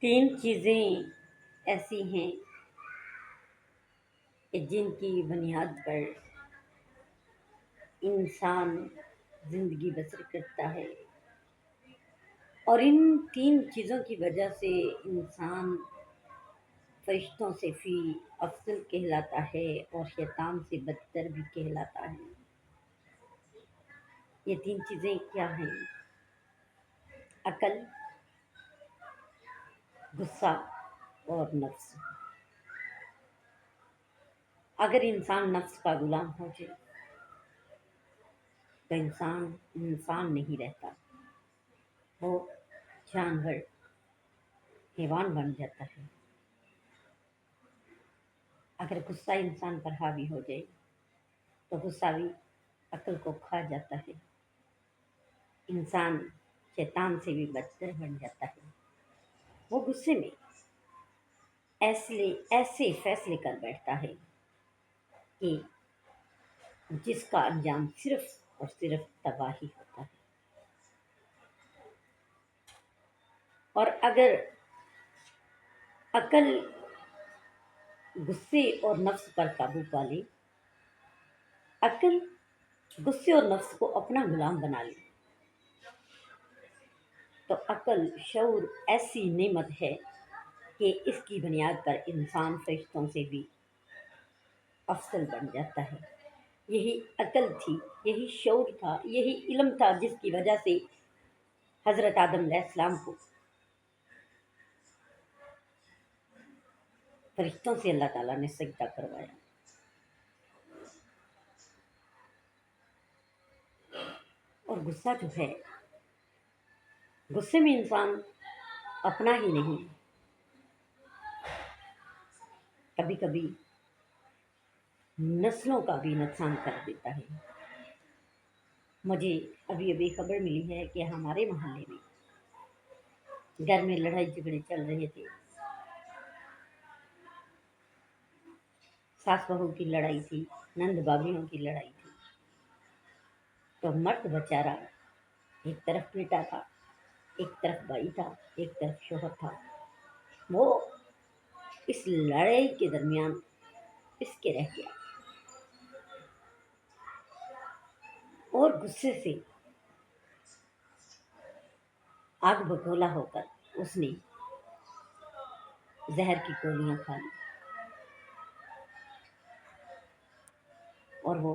تین چیزیں ایسی ہیں کہ جن کی بنیاد پر انسان زندگی بسر کرتا ہے، اور ان تین چیزوں کی وجہ سے انسان فرشتوں سے فی افضل کہلاتا ہے اور شیطان سے بدتر بھی کہلاتا ہے۔ یہ تین چیزیں کیا ہیں؟ عقل، غصہ اور نفس۔ اگر انسان نفس کا غلام ہو جائے تو انسان نہیں رہتا، وہ جانور، حیوان بن جاتا ہے۔ اگر غصہ انسان پر حاوی ہو جائے تو غصہ بھی عقل کو کھا جاتا ہے، انسان شیطان سے بھی بدتر بن جاتا ہے۔ وہ غصے میں ایسے فیصلے کر بیٹھتا ہے کہ جس کا انجام صرف اور صرف تباہی ہوتا ہے۔ اور اگر عقل غصے اور نفس پر قابو پا لے، عقل غصے اور نفس کو اپنا غلام بنا لے، تو عقل شعور ایسی نعمت ہے کہ اس کی بنیاد پر انسان فرشتوں سے بھی افضل بن جاتا ہے۔ یہی عقل تھی، یہی شعور تھا، یہی علم تھا جس کی وجہ سے حضرت آدم علیہ السلام کو فرشتوں سے اللہ تعالیٰ نے سجدہ کروایا۔ اور غصہ جو ہے، غصے میں انسان اپنا ہی نہیں، کبھی کبھی نسلوں کا بھی نقصان کر دیتا ہے۔ مجھے ابھی خبر ملی ہے کہ ہمارے محلے میں گھر میں لڑائی جھگڑے چل رہے تھے، ساس بہو کی لڑائی تھی، نند بھابھیوں کی لڑائی تھی، تو مرد بیچارہ ایک طرف بیٹا تھا، ایک طرف بھائی تھا، ایک طرف شوہر تھا، وہ اس لڑائی کے درمیان پس کے رہ گیا اور غصے سے آگ بگولا ہو کر اس نے زہر کی گولیاں کھا لی اور وہ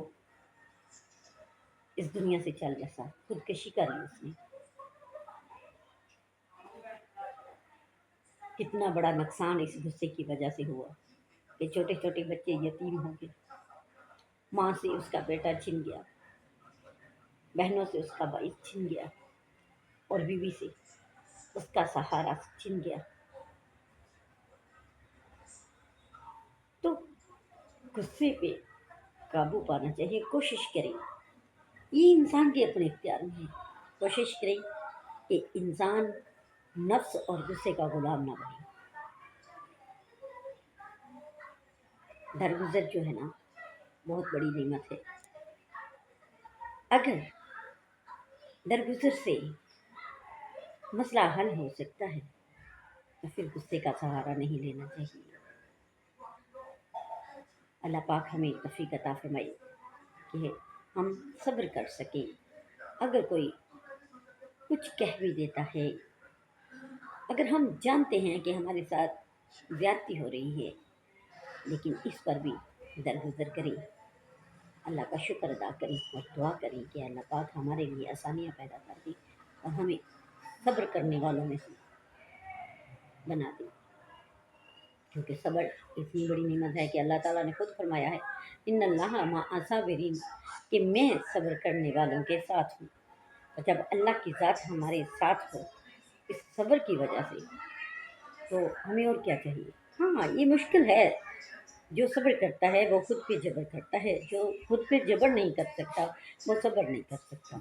اس دنیا سے چل بسا، خودکشی کر لی اس نے۔ کتنا بڑا نقصان اس غصے کی وجہ سے ہوا کہ چھوٹے چھوٹے بچے یتیم ہو گئے، ماں سے اس کا بیٹا چھن گیا، بہنوں سے اس کا بھائی چھن گیا، اور بیوی سے اس کا سہارا چھن گیا۔ تو غصے پہ قابو پانا چاہیے، کوشش کریں، یہ انسان کے اپنے اختیار میں ہے، کوشش کریں کہ انسان نفس اور غصے کا غلام نہ بنے۔ درگزر جو ہے نا، بہت بڑی نعمت ہے۔ اگر درگزر سے مسئلہ حل ہو سکتا ہے تو پھر غصے کا سہارا نہیں لینا چاہیے۔ اللہ پاک ہمیں توفیق عطا فرمائے کہ ہم صبر کر سکیں۔ اگر کوئی کچھ کہہ بھی دیتا ہے، اگر ہم جانتے ہیں کہ ہمارے ساتھ زیادتی ہو رہی ہے، لیکن اس پر بھی درگزر کریں، اللہ کا شکر ادا کریں اور دعا کریں کہ اللہ پاک ہمارے لیے آسانیاں پیدا کر دیں اور ہمیں صبر کرنے والوں میں سے بنا دیں، کیونکہ صبر اتنی بڑی نعمت ہے کہ اللہ تعالیٰ نے خود فرمایا ہے، ان اللہ مع الصابرین، کہ میں صبر کرنے والوں کے ساتھ ہوں۔ اور جب اللہ کی ذات ہمارے ساتھ ہو اس صبر کی وجہ سے، تو ہمیں اور کیا چاہیے؟ ہاں، یہ مشکل ہے، جو صبر کرتا ہے وہ خود پہ جبر کرتا ہے، جو خود پہ جبر نہیں کر سکتا وہ صبر نہیں کر سکتا۔